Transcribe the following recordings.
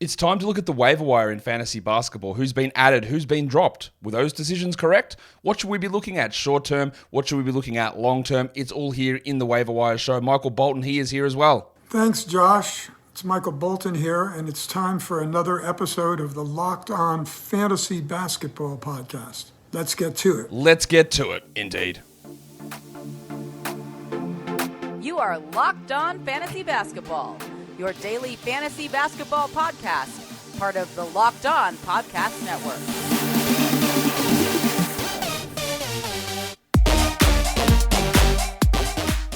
It's time to look at the waiver wire in fantasy basketball. Who's been added? Who's been dropped? Were those decisions correct? What should we be looking at short term? What should we be looking at long term? It's all here in the waiver wire show. Michael Bolton, he is here as well. Thanks, Josh. It's Michael Bolton here, and it's time for another episode of the Locked On Fantasy Basketball Podcast. Let's get to it. Let's get to it, indeed. You are Locked On Fantasy Basketball, your daily fantasy basketball podcast, part of the Locked On Podcast Network.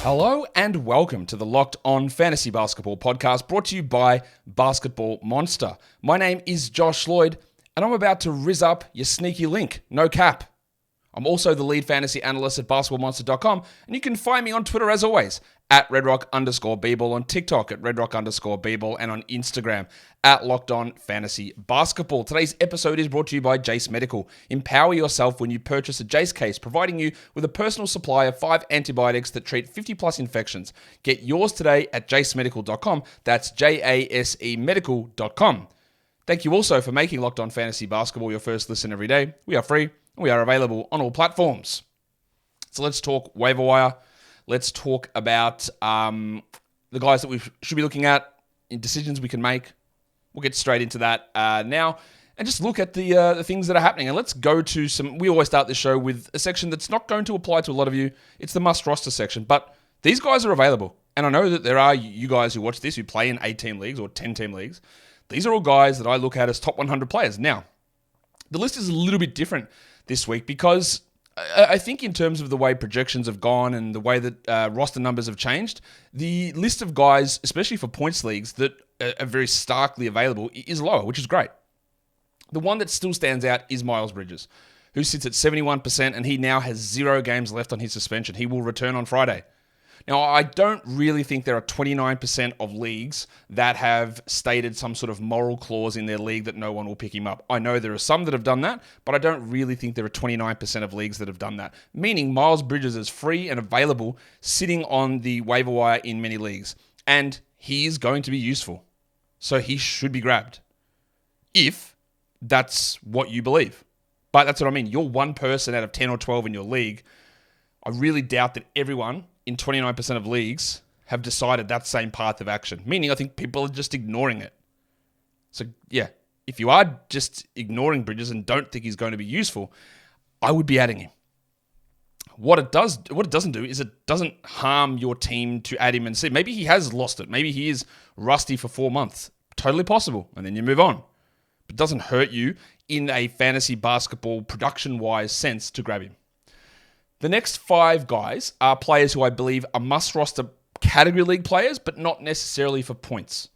Hello and welcome to the Locked On Fantasy Basketball Podcast, brought to you by Basketball Monster. My name is Josh Lloyd, and I'm about to rizz up your sneaky link, no cap. I'm also the lead fantasy analyst at basketballmonster.com, and you can find me on Twitter as always, at redrock_bball, on TikTok at redrock_bball, and on Instagram at Locked On Fantasy Basketball. Today's episode is brought to you by Jace Medical. Empower yourself when you purchase a Jace case, providing you with a personal supply of 5 antibiotics that treat 50 plus infections. Get yours today at jacemedical.com. That's JASE medical.com. Thank you also for making Locked On Fantasy Basketball your first listen every day. We are free. We are available on all platforms. So let's talk waiver wire. Let's talk about the guys that we should be looking at, in decisions we can make. We'll get straight into that now and just look at the things that are happening. And let's go to some... We always start this show with a section that's not going to apply to a lot of you. It's the must roster section. But these guys are available. And I know that there are you guys who watch this who play in 8-team leagues or 10-team leagues. These are all guys that I look at as top 100 players. Now, the list is a little bit different this week because I think in terms of the way projections have gone and the way that roster numbers have changed, the list of guys, especially for points leagues, that are very starkly available is lower, which is great. The one that still stands out is Miles Bridges, who sits at 71%, and he now has 0 games left on his suspension. He will return on Friday. Now, I don't really think there are 29% of leagues that have stated some sort of moral clause in their league that no one will pick him up. I know there are some that have done that, but I don't really think there are 29% of leagues that have done that. Meaning Miles Bridges is free and available, sitting on the waiver wire in many leagues. And he is going to be useful. So he should be grabbed. If that's what you believe. But that's what I mean. You're one person out of 10 or 12 in your league. I really doubt that everyone in 29% of leagues have decided that same path of action. Meaning, I think people are just ignoring it. So, yeah, if you are just ignoring Bridges and don't think he's going to be useful, I would be adding him. What it doesn't do is it doesn't harm your team to add him and see. Maybe he has lost it. Maybe he is rusty for 4 months. Totally possible. And then you move on. But it doesn't hurt you in a fantasy basketball production-wise sense to grab him. The next 5 guys are players who I believe are must-roster category league players, but not necessarily for points.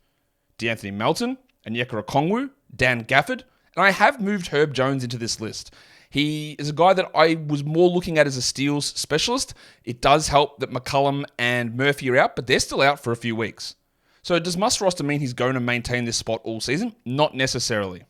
DeAnthony Melton, Onyeka Okongwu, Dan Gafford, and I have moved Herb Jones into this list. He is a guy that I was more looking at as a steals specialist. It does help that McCollum and Murphy are out, but they're still out for a few weeks. So does must-roster mean he's going to maintain this spot all season? Not necessarily.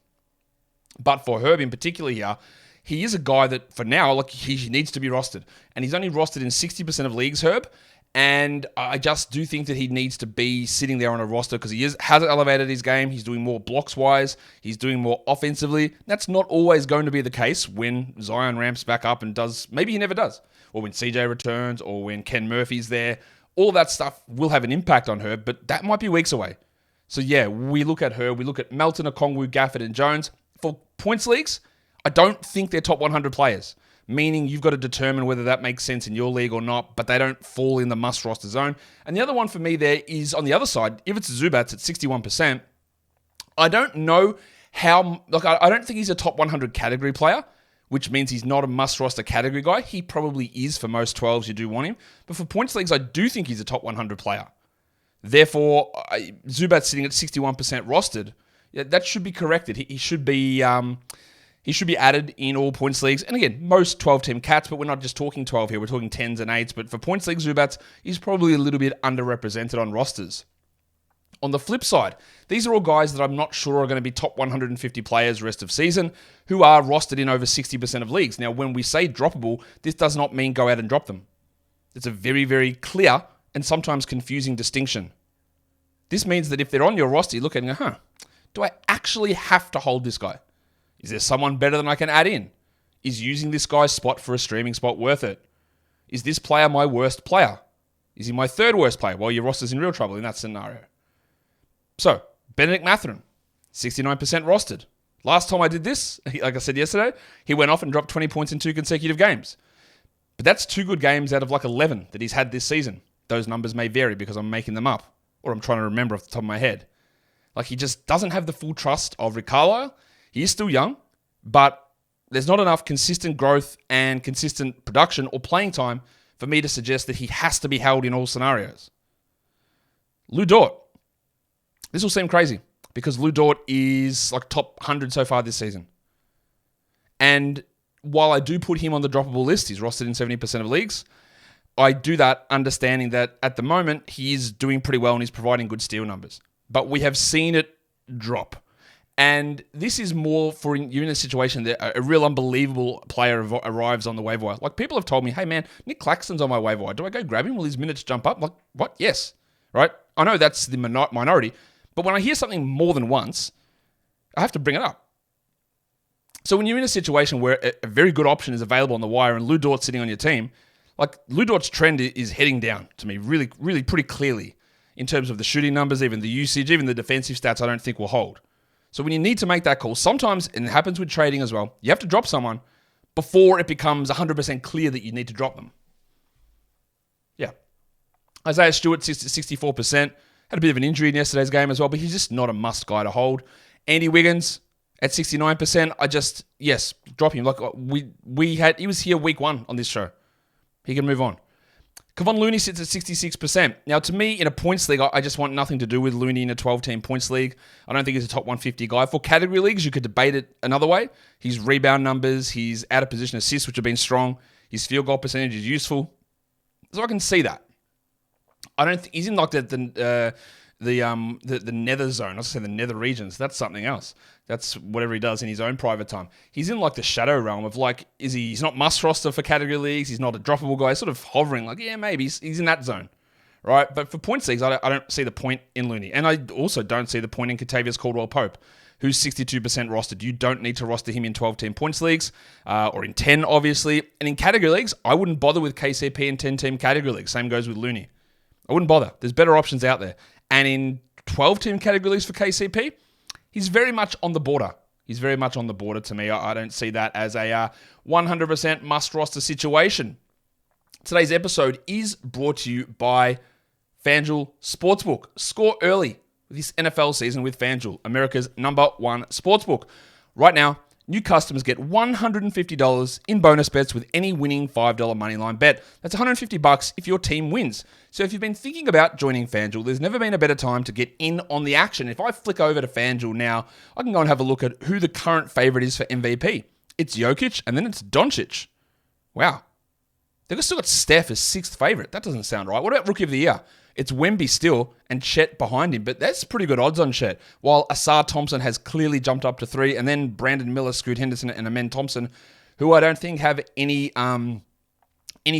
But for Herb in particular here, he is a guy that, for now, he needs to be rostered. And he's only rostered in 60% of leagues, Herb. And I just do think that he needs to be sitting there on a roster because has elevated his game. He's doing more blocks-wise. He's doing more offensively. That's not always going to be the case when Zion ramps back up and does. Maybe he never does. Or when CJ returns or when Ken Murphy's there. All that stuff will have an impact on Herb, but that might be weeks away. So yeah, we look at Herb. We look at Melton, Okongwu, Gafford, and Jones. For points leagues, I don't think they're top 100 players, meaning you've got to determine whether that makes sense in your league or not, but they don't fall in the must-roster zone. And the other one for me there is on the other side, if it's Zubats at 61%, I don't know how... I don't think he's a top 100 category player, which means he's not a must-roster category guy. He probably is for most 12s you do want him. But for points leagues, I do think he's a top 100 player. Therefore, Zubats sitting at 61% rostered, that should be corrected. He should be... He should be added in all points leagues. And again, most 12-team cats, but we're not just talking 12 here. We're talking 10s and 8s. But for points league, Zubats is probably a little bit underrepresented on rosters. On the flip side, these are all guys that I'm not sure are going to be top 150 players rest of season who are rostered in over 60% of leagues. Now, when we say droppable, this does not mean go out and drop them. It's a very, very clear and sometimes confusing distinction. This means that if they're on your roster, you look at it and go, do I actually have to hold this guy? Is there someone better than I can add in? Is using this guy's spot for a streaming spot worth it? Is this player my worst player? Is he my third worst player? Well, your roster's in real trouble in that scenario. So, Benedict Mathurin, 69% rostered. Last time I did this, like I said yesterday, he went off and dropped 20 points in 2 consecutive games. But that's 2 good games out of like 11 that he's had this season. Those numbers may vary because I'm making them up, or I'm trying to remember off the top of my head. Like, he just doesn't have the full trust of Rick Carlisle. He is still young, but there's not enough consistent growth and consistent production or playing time for me to suggest that he has to be held in all scenarios. Lou Dort. This will seem crazy because Lou Dort is like top 100 so far this season. And while I do put him on the droppable list, he's rostered in 70% of leagues, I do that understanding that at the moment he is doing pretty well and he's providing good steal numbers. But we have seen it drop. And this is more for you in a situation that a real unbelievable player arrives on the waiver wire. Like, people have told me, hey man, Nick Claxton's on my waiver wire. Do I go grab him? Will his minutes jump up? Like, what? Yes. Right? I know that's the minority. But when I hear something more than once, I have to bring it up. So when you're in a situation where a very good option is available on the wire and Lou Dort's sitting on your team, like, Lou Dort's trend is heading down to me really, really pretty clearly in terms of the shooting numbers, even the usage, even the defensive stats I don't think will hold. So when you need to make that call, sometimes, and it happens with trading as well, you have to drop someone before it becomes 100% clear that you need to drop them. Yeah. Isaiah Stewart, 64%. Had a bit of an injury in yesterday's game as well, but he's just not a must guy to hold. Andy Wiggins at 69%. Yes, drop him. Like, he was here week 1 on this show. He can move on. Kevon Looney sits at 66%. Now, to me, in a points league, I just want nothing to do with Looney in a 12-team points league. I don't think he's a top 150 guy. For category leagues, you could debate it another way. His rebound numbers, his out-of-position assists, which have been strong. His field goal percentage is useful. So I can see that. I don't think he's in like the nether zone. I was going to say the nether regions. That's something else. That's whatever he does in his own private time. He's in like the shadow realm of like, he's not must roster for category leagues. He's not a droppable guy. He's sort of hovering like, yeah, maybe he's in that zone, right? But for points leagues, I don't see the point in Looney. And I also don't see the point in Kentavious Caldwell-Pope, who's 62% rostered. You don't need to roster him in 12-team points leagues or in 10, obviously. And in category leagues, I wouldn't bother with KCP in 10-team category leagues. Same goes with Looney. I wouldn't bother. There's better options out there. And in 12-team category leagues for KCP, he's very much on the border. He's very much on the border to me. I don't see that as a 100% must-roster situation. Today's episode is brought to you by FanDuel Sportsbook. Score early this NFL season with FanDuel, America's #1 sportsbook. Right now, new customers get $150 in bonus bets with any winning $5 moneyline bet. That's $150 if your team wins. So if you've been thinking about joining FanDuel, there's never been a better time to get in on the action. If I flick over to FanDuel now, I can go and have a look at who the current favorite is for MVP. It's Jokic, and then it's Doncic. Wow. They've still got Steph as 6th favorite. That doesn't sound right. What about Rookie of the Year? It's Wemby still and Chet behind him, but that's pretty good odds on Chet. While Asar Thompson has clearly jumped up to 3, and then Brandon Miller, Scoot Henderson, and Amen Thompson, who I don't think have any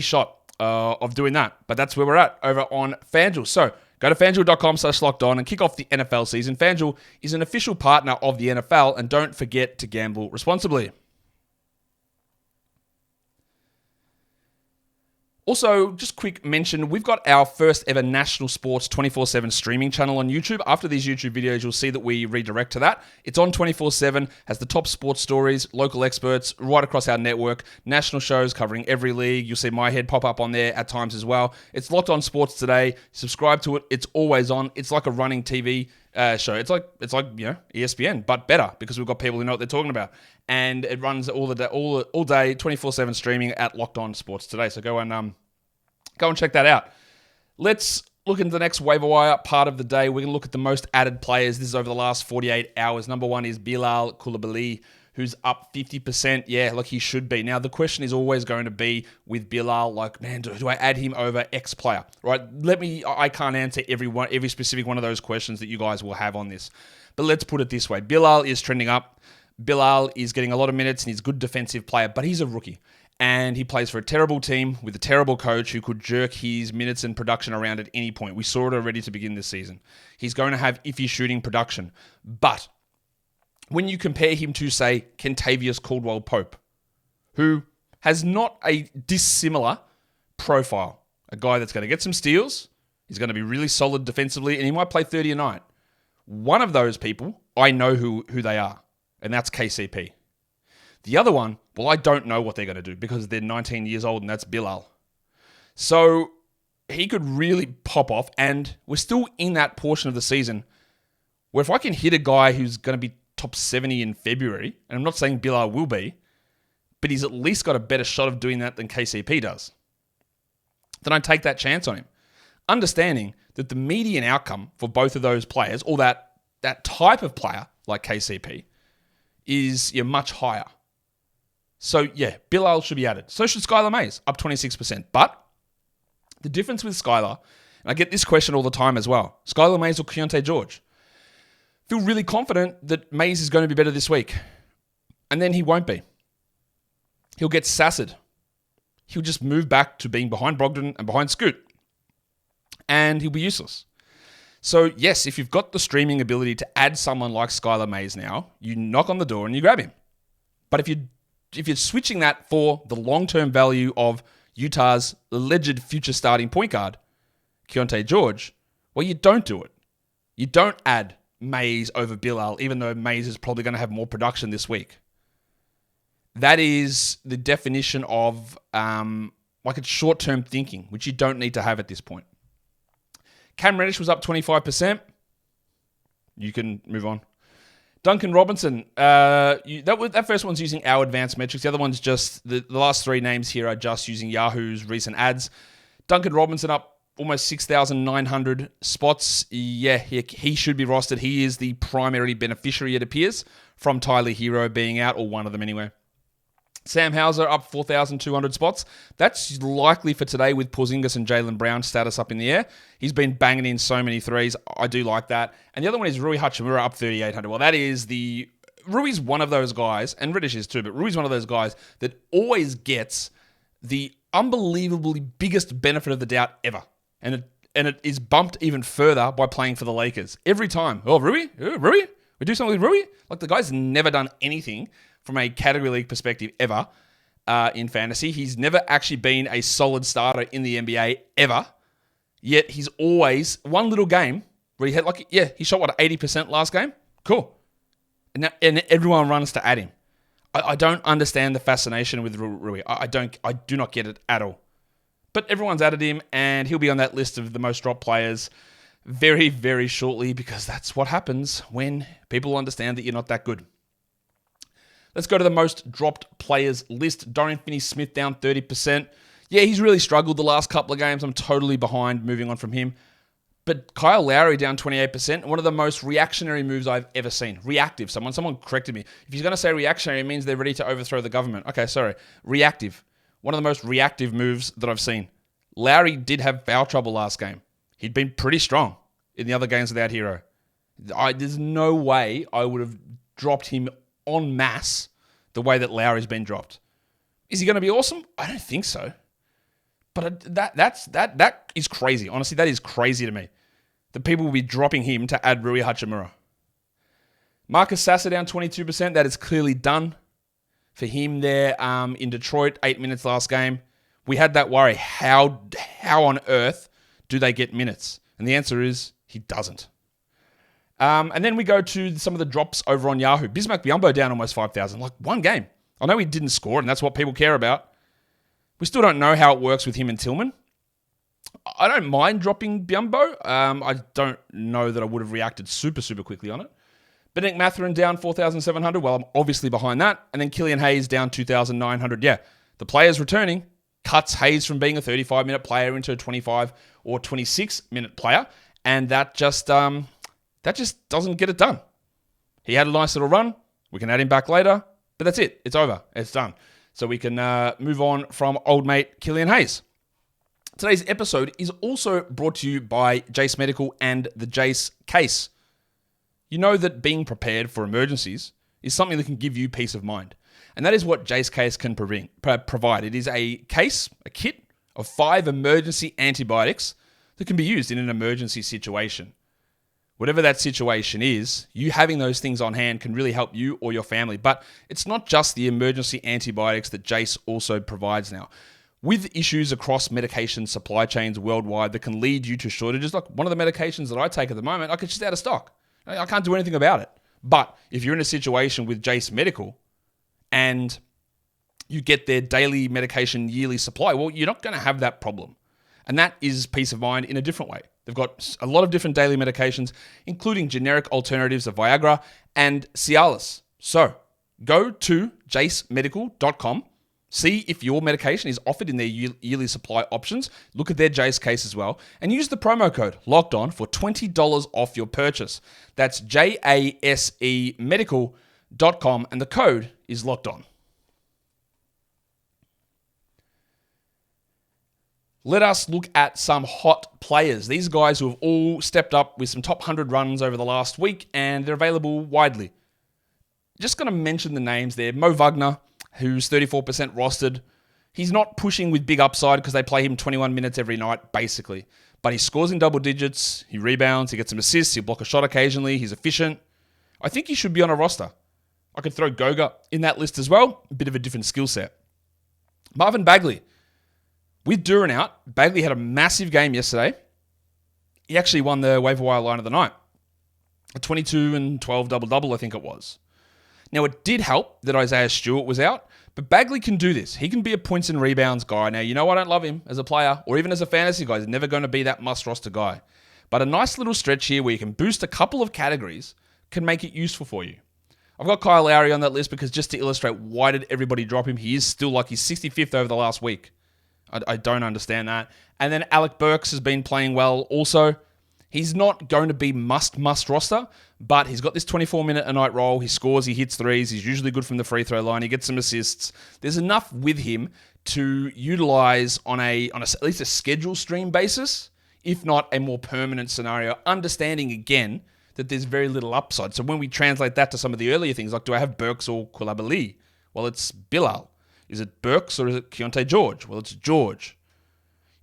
shot of doing that. But that's where we're at over on FanDuel. So go to FanDuel.com/lockedon and kick off the NFL season. FanDuel is an official partner of the NFL, and don't forget to gamble responsibly. Also, just quick mention, we've got our first ever national sports 24/7 streaming channel on YouTube. After these YouTube videos, you'll see that we redirect to that. It's on 24/7, has the top sports stories, local experts right across our network, national shows covering every league. You'll see my head pop up on there at times as well. It's Locked On Sports Today. Subscribe to it. It's always on. It's like a running TV show. It's like ESPN, but better because we've got people who know what they're talking about. And it runs all day, 24/7 streaming at Locked On Sports Today. So go and check that out. Let's look into the next waiver wire part of the day. We're going to look at the most added players. This is over the last 48 hours. Number 1 is Bilal Coulibaly, who's up 50%. Yeah, like he should be. Now, the question is always going to be with Bilal, like, man, do I add him over X player? Right? I can't answer every specific one of those questions that you guys will have on this. But let's put it this way. Bilal is trending up. Bilal is getting a lot of minutes and he's a good defensive player, but he's a rookie. And he plays for a terrible team with a terrible coach who could jerk his minutes and production around at any point. We saw it already to begin this season. He's going to have iffy shooting production. But when you compare him to, say, Kentavious Caldwell-Pope, who has not a dissimilar profile. A guy that's going to get some steals, he's going to be really solid defensively, and he might play 30 a night. One of those people, I know who they are, and that's KCP. The other one, well, I don't know what they're going to do because they're 19 years old, and that's Bilal. So he could really pop off, and we're still in that portion of the season where if I can hit a guy who's going to be top 70 in February, and I'm not saying Bilal will be, but he's at least got a better shot of doing that than KCP does, then I take that chance on him. Understanding that the median outcome for both of those players, or that type of player like KCP, is much higher. So yeah, Bilal should be added. So should Skylar Mays, up 26%. But the difference with Skylar, and I get this question all the time as well, Skylar Mays or Keontae George? Feel really confident that Mays is going to be better this week. And then he won't be. He'll get sassed. He'll just move back to being behind Brogdon and behind Scoot. And he'll be useless. So yes, if you've got the streaming ability to add someone like Skylar Mays now, you knock on the door and you grab him. But if you're switching that for the long-term value of Utah's alleged future starting point guard, Keontae George, well, you don't do it. You don't add Mays over Bilal, even though Mays is probably going to have more production this week. That is the definition of like it's short-term thinking, which you don't need to have at this point. Cam Reddish was up 25%. You can move on. Duncan Robinson, that first one's using our advanced metrics. The other one's just, the last three names here are just using Yahoo's recent ads. Duncan Robinson up almost 6,900 spots. Yeah, he should be rostered. He is the primary beneficiary, it appears, from Tyler Hero being out, or one of them anyway. Sam Hauser up 4,200 spots. That's likely for today with Porzingis and Jaylen Brown status up in the air. He's been banging in so many threes. I do like that. And the other one is Rui Hachimura up 3,800. Well, that is Rui's one of those guys, and Reddish is too, but Rui's one of those guys that always gets the unbelievably biggest benefit of the doubt ever. And it is bumped even further by playing for the Lakers. Every time. Oh, Rui? Rui? We do something with Rui? Like, the guy's never done anything from a category league perspective ever in fantasy. He's never actually been a solid starter in the NBA ever. Yet he's always one little game where he had he shot 80% last game? Cool. And everyone runs to add him. I don't understand the fascination with Rui. I do not get it at all. But everyone's added him, and he'll be on that list of the most dropped players very, very shortly, because that's what happens when people understand that you're not that good. Let's go to the most dropped players list. Dorian Finney-Smith down 30%. Yeah, he's really struggled the last couple of games. I'm totally behind moving on from him. But Kyle Lowry down 28%. One of the most reactionary moves I've ever seen. Reactive. Someone corrected me. If he's going to say reactionary, it means they're ready to overthrow the government. Okay, sorry. Reactive. One of the most reactive moves that I've seen. Lowry did have foul trouble last game. He'd been pretty strong in the other games without Hero. There's no way I would have dropped him en masse the way that Lowry's been dropped. Is he going to be awesome? I don't think so. But that is crazy. Honestly, that is crazy to me. That people will be dropping him to add Rui Hachimura. Marcus Sasser down 22%. That is clearly done for him there in Detroit. 8 minutes last game. We had that worry. How on earth do they get minutes? And the answer is he doesn't. And then we go to some of the drops over on Yahoo. Bismack Biyombo down almost 5,000. Like, one game. I know he didn't score, and that's what people care about. We still don't know how it works with him and Tillman. I don't mind dropping Biyombo. I don't know that I would have reacted super, super quickly on it. Benedict Mathurin down 4,700. Well, I'm obviously behind that. And then Killian Hayes down 2,900. Yeah, the player's returning. Cuts Hayes from being a 35-minute player into a 25 or 26-minute player. And that just doesn't get it done. He had a nice little run. We can add him back later. But that's it. It's over. It's done. So we can move on from old mate Killian Hayes. Today's episode is also brought to you by Jace Medical and the Jace Case. You know that being prepared for emergencies is something that can give you peace of mind. And that is what Jace Case can provide. It is a case, a kit of 5 emergency antibiotics that can be used in an emergency situation. Whatever that situation is, you having those things on hand can really help you or your family. But it's not just the emergency antibiotics that Jace also provides now. With issues across medication supply chains worldwide that can lead you to shortages, like one of the medications that I take at the moment, it's just out of stock. I can't do anything about it. But if you're in a situation with Jace Medical and you get their daily medication yearly supply, well, you're not going to have that problem. And that is peace of mind in a different way. They've got a lot of different daily medications, including generic alternatives of Viagra and Cialis. So go to jacemedical.com, see if your medication is offered in their yearly supply options, look at their Jace case as well, and use the promo code LOCKEDON for $20 off your purchase. That's JASEmedical.com, and the code is LOCKEDON. Let us look at some hot players. These guys who have all stepped up with some top 100 runs over the last week, and they're available widely. Just going to mention the names there. Mo Wagner, who's 34% rostered. He's not pushing with big upside because they play him 21 minutes every night, basically. But he scores in double digits, he rebounds, he gets some assists, he'll block a shot occasionally, he's efficient. I think he should be on a roster. I could throw Goga in that list as well. A bit of a different skill set. Marvin Bagley. With Duran out, Bagley had a massive game yesterday. He actually won the waiver wire line of the night. A 22 and 12 double-double, I think it was. Now, it did help that Isaiah Stewart was out, but Bagley can do this. He can be a points and rebounds guy. Now, you know I don't love him as a player or even as a fantasy guy. He's never going to be that must-roster guy. But a nice little stretch here where you can boost a couple of categories can make it useful for you. I've got Kyle Lowry on that list because just to illustrate why did everybody drop him, he is still like he's 65th over the last week. I don't understand that. And then Alec Burks has been playing well also. He's not going to be must roster, but he's got this 24-minute-a-night role. He scores, he hits threes. He's usually good from the free throw line. He gets some assists. There's enough with him to utilize on at least a schedule stream basis, if not a more permanent scenario, understanding again that there's very little upside. So when we translate that to some of the earlier things, like do I have Burks or Coulibaly? Well, it's Bilal. Is it Burks or is it Keontae George? Well, it's George.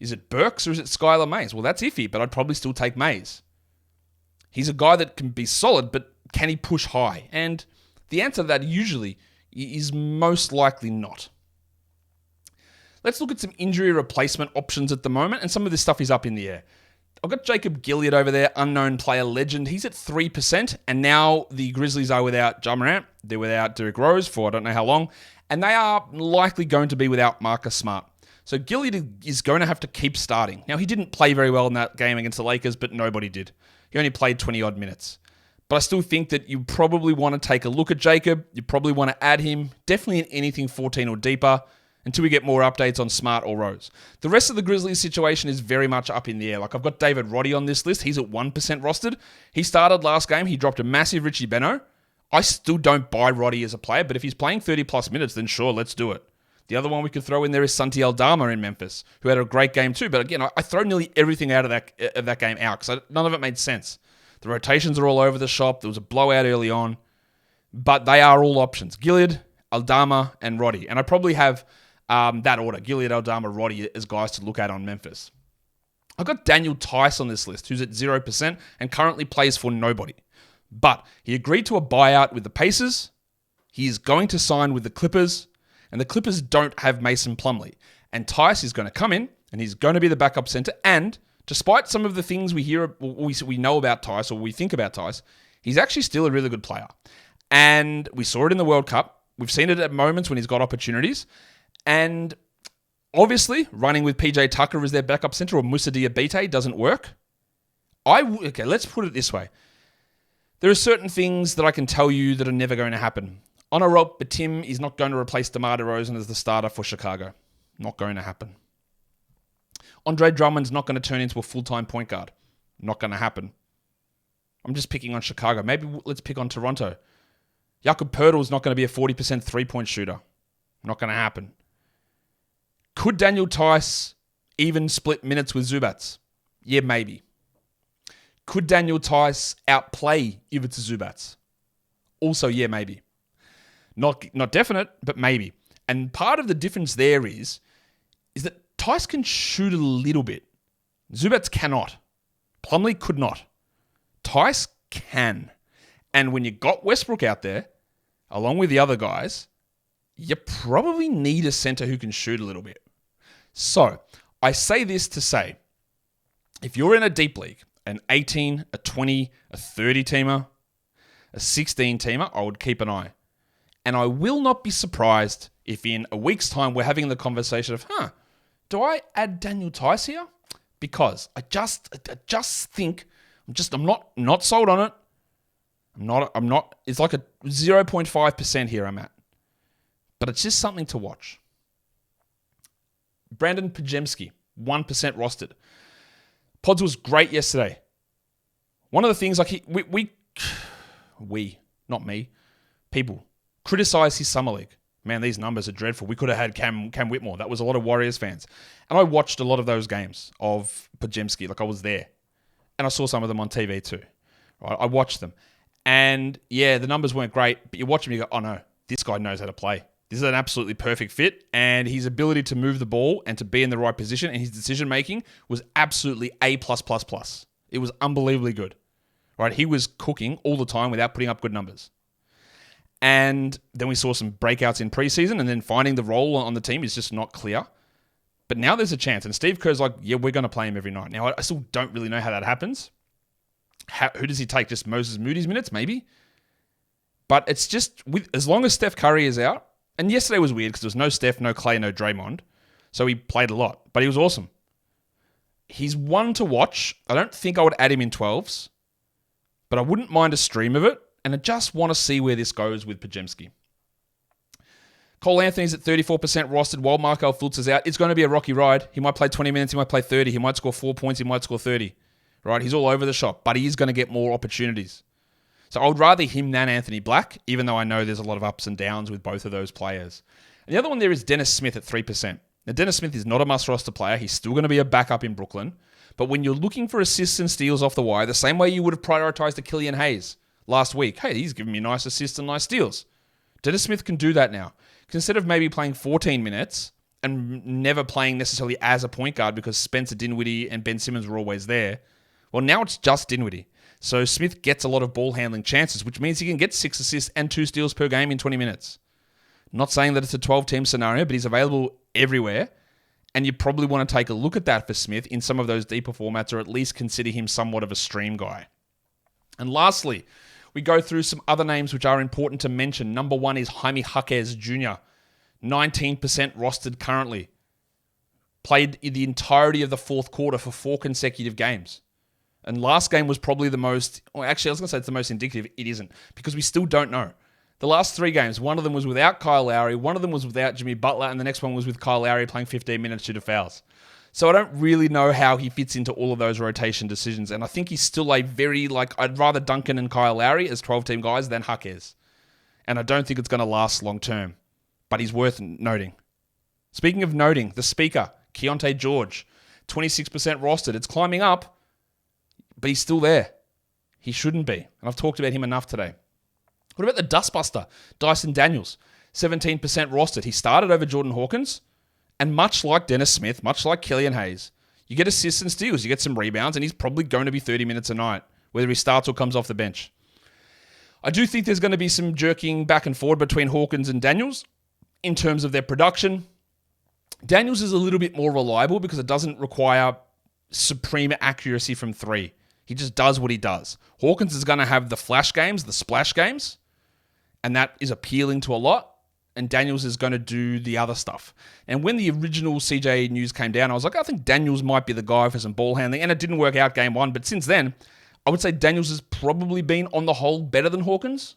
Is it Burks or is it Skylar Mays? Well, that's iffy, but I'd probably still take Mays. He's a guy that can be solid, but can he push high? And the answer to that usually is most likely not. Let's look at some injury replacement options at the moment, and some of this stuff is up in the air. I've got Jacob Gilead over there, unknown player legend. He's at 3%, and now the Grizzlies are without Ja Morant. They're without Derrick Rose for I don't know how long, and they are likely going to be without Marcus Smart. So Gilead is going to have to keep starting. Now, he didn't play very well in that game against the Lakers, but nobody did. He only played 20-odd minutes. But I still think that you probably want to take a look at Jacob. You probably want to add him, definitely in anything 14 or deeper, until we get more updates on Smart or Rose. The rest of the Grizzlies situation is very much up in the air. Like, I've got David Roddy on this list. He's at 1% rostered. He started last game. He dropped a massive Richie Beno. I still don't buy Roddy as a player, but if he's playing 30-plus minutes, then sure, let's do it. The other one we could throw in there is Santi Aldama in Memphis, who had a great game too. But again, I throw nearly everything out of that game out because none of it made sense. The rotations are all over the shop. There was a blowout early on. But they are all options. Gilead, Aldama, and Roddy. And I probably have that order. Gilead, Aldama, Roddy as guys to look at on Memphis. I've got Daniel Tice on this list, who's at 0% and currently plays for nobody. But he agreed to a buyout with the Pacers. He is going to sign with the Clippers. And the Clippers don't have Mason Plumlee. And Tice is going to come in, and he's going to be the backup center. And despite some of the things we hear, we know about Tice, or we think about Tice, he's actually still a really good player. And we saw it in the World Cup. We've seen it at moments when he's got opportunities. And obviously, running with PJ Tucker as their backup center or Moussa Diabate doesn't work. Okay, let's put it this way. There are certain things that I can tell you that are never going to happen. Onuralp Batim is not going to replace DeMar DeRozan as the starter for Chicago. Not going to happen. Andre Drummond's not going to turn into a full-time point guard. Not going to happen. I'm just picking on Chicago. Maybe let's pick on Toronto. Jakob Poeltl's not going to be a 40% three-point shooter. Not going to happen. Could Daniel Tice even split minutes with Zubats? Yeah, maybe. Could Daniel Tice outplay Ivica Zubats? Also, yeah, maybe. Not definite, but maybe. And part of the difference there is that Tice can shoot a little bit. Zubats cannot. Plumlee could not. Tice can. And when you got Westbrook out there, along with the other guys, you probably need a center who can shoot a little bit. So, I say this to say, if you're in a deep league, an 18, a 20, a 30 teamer, a 16 teamer, I would keep an eye. And I will not be surprised if in a week's time we're having the conversation of, do I add Daniel Tice here? Because I just think, I'm not sold on it. I'm not, it's like a 0.5% here I'm at. But it's just something to watch. Brandin Podziemski, 1% rostered. Pods was great yesterday. One of the things, like we, not me, people, criticize his summer league. Man, these numbers are dreadful. We could have had Cam Whitmore. That was a lot of Warriors fans. And I watched a lot of those games of Podziemski. Like, I was there. And I saw some of them on TV too. Right? I watched them. And yeah, the numbers weren't great, but you watch him, you go, oh no, this guy knows how to play. This is an absolutely perfect fit, and his ability to move the ball and to be in the right position and his decision-making was absolutely A+++. It was unbelievably good. Right? He was cooking all the time without putting up good numbers. And then we saw some breakouts in preseason, and then finding the role on the team is just not clear. But now there's a chance, and Steve Kerr's like, yeah, we're going to play him every night. Now, I still don't really know how that happens. Who does he take? Just Moses Moody's minutes, maybe? But it's just, as long as Steph Curry is out, and yesterday was weird because there was no Steph, no Clay, no Draymond, so he played a lot, but he was awesome. He's one to watch. I don't think I would add him in 12s, but I wouldn't mind a stream of it, and I just want to see where this goes with Podziemski. Cole Anthony's at 34% rostered while Markelle Fultz is out. It's going to be a rocky ride. He might play 20 minutes, he might play 30, he might score 4 points, he might score 30. Right? He's all over the shop, but he is going to get more opportunities. So I would rather him than Anthony Black, even though I know there's a lot of ups and downs with both of those players. And the other one there is Dennis Smith at 3%. Now, Dennis Smith is not a must-roster player. He's still going to be a backup in Brooklyn. But when you're looking for assists and steals off the wire, the same way you would have prioritized a Killian Hayes last week. Hey, he's giving me nice assists and nice steals. Dennis Smith can do that now. Instead of maybe playing 14 minutes and never playing necessarily as a point guard because Spencer Dinwiddie and Ben Simmons were always there, well, now it's just Dinwiddie. So Smith gets a lot of ball handling chances, which means he can get 6 assists and 2 steals per game in 20 minutes. Not saying that it's a 12-team scenario, but he's available everywhere. And you probably want to take a look at that for Smith in some of those deeper formats, or at least consider him somewhat of a stream guy. And lastly, we go through some other names which are important to mention. Number 1 is Jaime Jaquez Jr., 19% rostered currently. Played in the entirety of the fourth quarter for 4 consecutive games. And last game was probably the most, well, actually, I was going to say it's the most indicative. It isn't, because we still don't know. The last 3 games, one of them was without Kyle Lowry, one of them was without Jimmy Butler, and the next one was with Kyle Lowry playing 15 minutes due to fouls. So I don't really know how he fits into all of those rotation decisions. And I think he's still a very, I'd rather Duncan and Kyle Lowry as 12-team guys than Jaquez. And I don't think it's going to last long term. But he's worth noting. Speaking of noting, the speaker, Keontae George, 26% rostered. It's climbing up, but he's still there. He shouldn't be. And I've talked about him enough today. What about the dustbuster, Dyson Daniels, 17% rostered. He started over Jordan Hawkins, and much like Dennis Smith, much like Killian Hayes, you get assists and steals, you get some rebounds, and he's probably going to be 30 minutes a night, whether he starts or comes off the bench. I do think there's going to be some jerking back and forward between Hawkins and Daniels in terms of their production. Daniels is a little bit more reliable because it doesn't require supreme accuracy from 3. He just does what he does. Hawkins is going to have the flash games, the splash games, and that is appealing to a lot. And Daniels is going to do the other stuff. And when the original CJ news came down, I was like, I think Daniels might be the guy for some ball handling. And it didn't work out game 1. But since then, I would say Daniels has probably been, on the whole, better than Hawkins.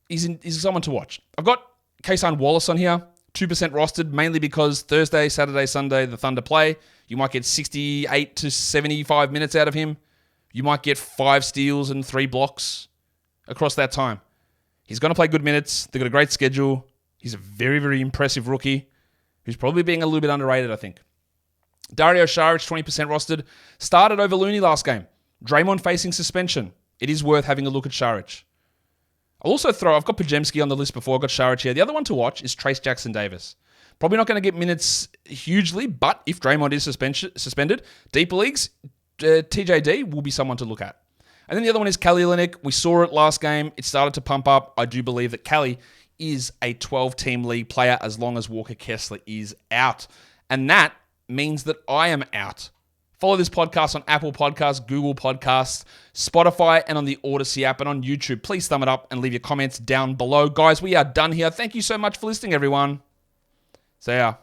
He's someone to watch. I've got Kason Wallace on here, 2% rostered, mainly because Thursday, Saturday, Sunday, the Thunder play. You might get 68 to 75 minutes out of him. You might get 5 steals and 3 blocks across that time. He's going to play good minutes. They've got a great schedule. He's a very, very impressive rookie who's probably being a little bit underrated, I think. Dario Saric, 20% rostered. Started over Looney last game. Draymond facing suspension. It is worth having a look at Saric. I'll also I've got Podziemski on the list before. I've got Saric here. The other one to watch is Trace Jackson-Davis. Probably not going to get minutes hugely, but if Draymond is suspended, deeper leagues, TJD will be someone to look at. And then the other one is Kelly Olynyk. We saw it last game. It started to pump up. I do believe that Kelly is a 12-team league player as long as Walker Kessler is out. And that means that I am out. Follow this podcast on Apple Podcasts, Google Podcasts, Spotify, and on the Odyssey app, and on YouTube. Please thumb it up and leave your comments down below. Guys, we are done here. Thank you so much for listening, everyone. See ya.